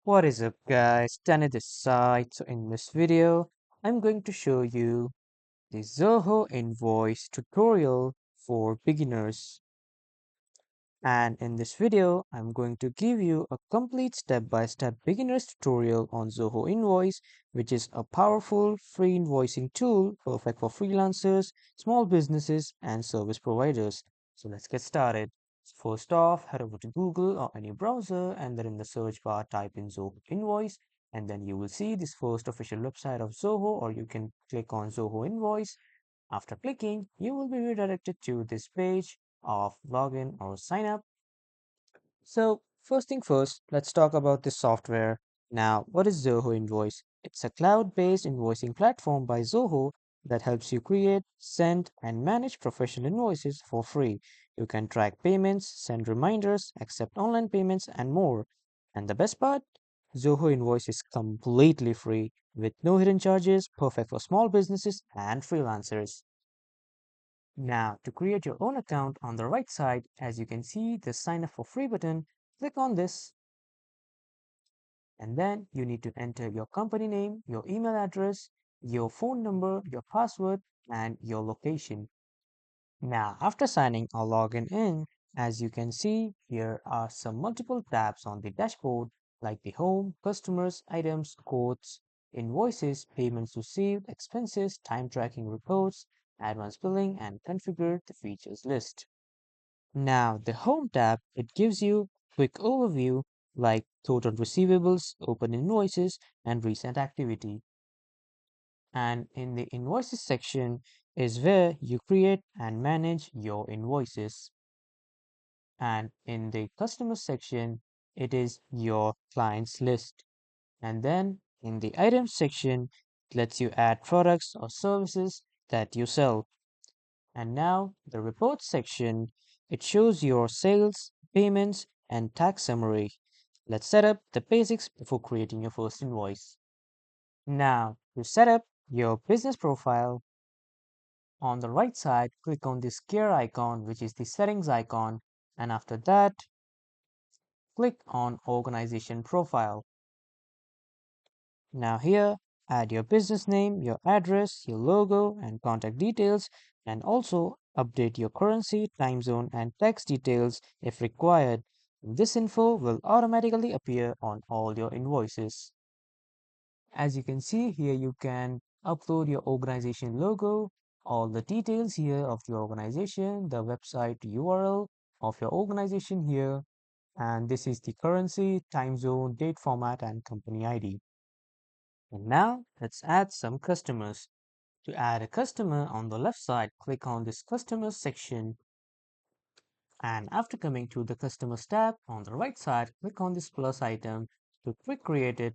What is up guys, Danny this side. So in this video, I'm going to show you the Zoho Invoice tutorial for beginners. And in this video, I'm going to give you a complete step-by-step beginner's tutorial on Zoho Invoice, which is a powerful free invoicing tool perfect for freelancers, small businesses, and service providers. So let's get started. First off, head over to Google or any browser and then in the search bar type in Zoho Invoice and then you will see this first official website of Zoho, or you can click on Zoho Invoice. After clicking, you will be redirected to this page of login or sign up. So first thing first, let's talk about this software. Now, what is Zoho Invoice? It's a cloud-based invoicing platform by Zoho that helps you create, send, and manage professional invoices for free. You can track payments, send reminders, accept online payments, and more. And the best part? Zoho Invoice is completely free with no hidden charges, perfect for small businesses and freelancers. Now, to create your own account on the right side, as you can see the sign up for free button, click on this and then you need to enter your company name, your email address, your phone number, your password, and your location. Now, after signing or logging in, as you can see, here are some multiple tabs on the dashboard like the home, customers, items, quotes, invoices, payments received, expenses, time tracking reports, advance billing, and configure the features list. Now, the Home tab, it gives you quick overview like total receivables, open invoices, and recent activity. And in the Invoices section is where you create and manage your invoices. And in the Customer section, it is your clients list. And then in the Items section, it lets you add products or services that you sell. And now the Reports section, it shows your sales, payments, and tax summary. Let's set up the basics before creating your first invoice. Now, to set up your business profile, on the right side, click on this gear icon, which is the settings icon, and after that, click on organization profile. Now here, add your business name, your address, your logo, and contact details, and also update your currency, time zone, and tax details if required. This info will automatically appear on all your invoices. As you can see here, you can upload your organization logo, all the details here of your organization, the website URL of your organization here, and this is the currency, time zone, date format, and company ID. And now let's add some customers. To add a customer on the left side, click on this customers section. And after coming to the customers tab on the right side, click on this plus item to quick create it.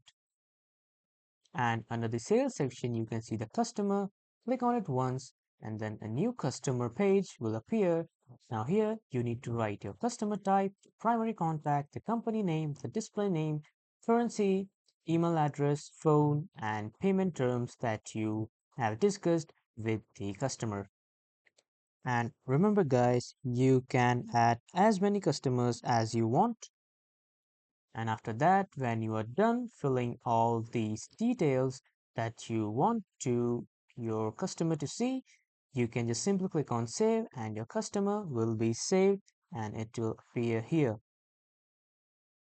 And under the sales section, you can see the customer. Click on it once and then a new customer page will appear. Now here you need to write your customer type, primary contact, the company name, the display name, currency, email address, phone, and payment terms that you have discussed with the customer. And remember guys, you can add as many customers as you want. And after that, when you are done filling all these details that you want to your customer to see, you can just simply click on save and your customer will be saved and it will appear here.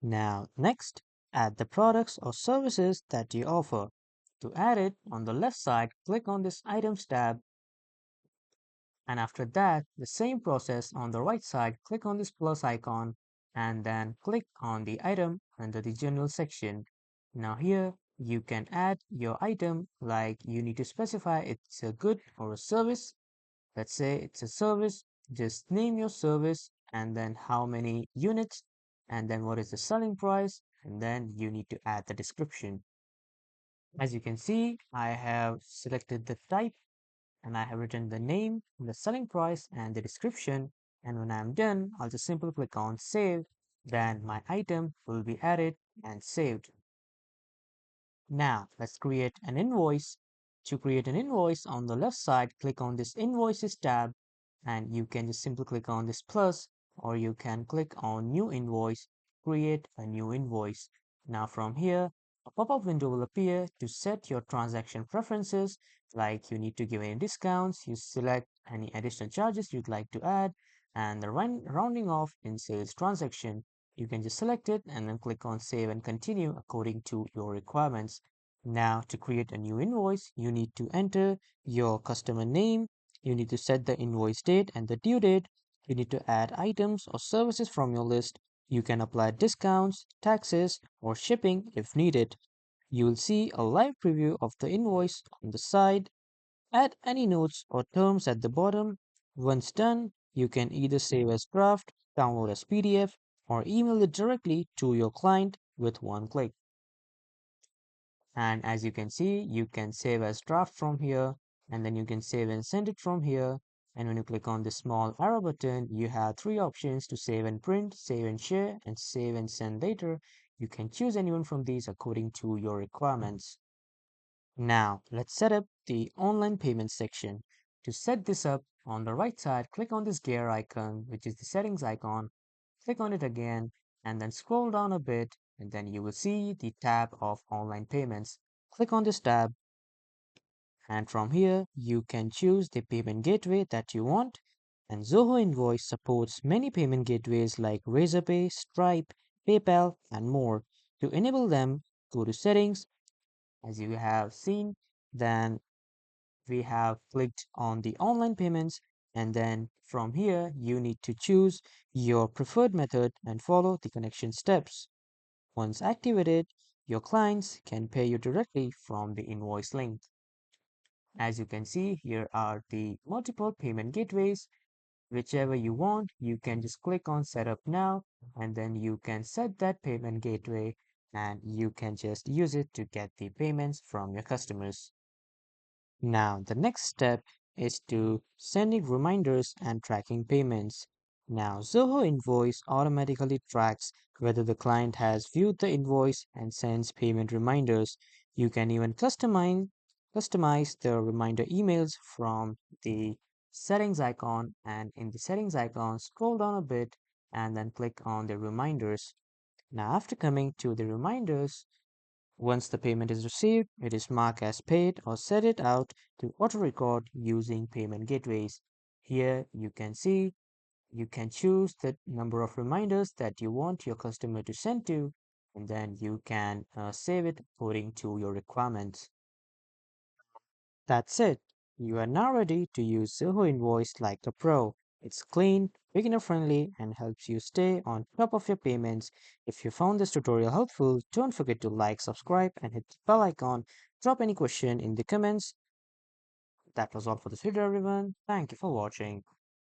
Now, next, add the products or services that you offer. To add it, on the left side, click on this items tab. And after that, the same process on the right side, click on this plus icon and then click on the item under the general section. Now here you can add your item, like you need to specify it's a good or a service. Let's say it's a service, just name your service and then how many units and then what is the selling price, and then you need to add the description. As you can see, I have selected the type and I have written the name, the selling price, and the description. And when I'm done, I'll just simply click on save. Then my item will be added and saved. Now let's create an invoice. To create an invoice on the left side, click on this invoices tab and you can just simply click on this plus, or you can click on new invoice, create a new invoice. Now from here, a pop-up window will appear to set your transaction preferences, like you need to give any discounts, you select any additional charges you'd like to add, and the rounding off in sales transaction. You can just select it and then click on save and continue according to your requirements. Now to create a new invoice, you need to enter your customer name, you need to set the invoice date and the due date, you need to add items or services from your list, you can apply discounts, taxes, or shipping if needed. You will see a live preview of the invoice on the side. Add any notes or terms at the bottom. Once done, you can either save as draft, download as PDF, or email it directly to your client with one click. And as you can see, you can save as draft from here, and then you can save and send it from here. And when you click on the small arrow button, you have three options to save and print, save and share, and save and send later. You can choose any one from these according to your requirements. Now, let's set up the online payment section. To set this up, on the right side, click on this gear icon, which is the settings icon. Click on it again, and then scroll down a bit, and then you will see the tab of online payments. Click on this tab, and from here, you can choose the payment gateway that you want. And Zoho Invoice supports many payment gateways like Razorpay, Stripe, PayPal, and more. To enable them, go to settings. As you have seen, then we have clicked on the online payments, and then from here you need to choose your preferred method and follow the connection steps. Once activated, your clients can pay you directly from the invoice link. As you can see, here are the multiple payment gateways. Whichever you want, you can just click on setup now, and then you can set that payment gateway, and you can just use it to get the payments from your customers. Now, the next step is to sending reminders and tracking payments. Now, Zoho Invoice automatically tracks whether the client has viewed the invoice and sends payment reminders. You can even customize the reminder emails from the settings icon, and in the settings icon, scroll down a bit and then click on the reminders. Now, after coming to the reminders, once the payment is received, it is marked as paid or set it out to auto record using payment gateways. Here you can see you can choose the number of reminders that you want your customer to send to, and then you can save it according to your requirements. That's it. You are now ready to use Zoho Invoice like a pro. It's clean, beginner friendly, and helps you stay on top of your payments. If you found this tutorial helpful, don't forget to like, subscribe, and hit the bell icon. Drop any question in the comments. That was all for this video, everyone. Thank you for watching.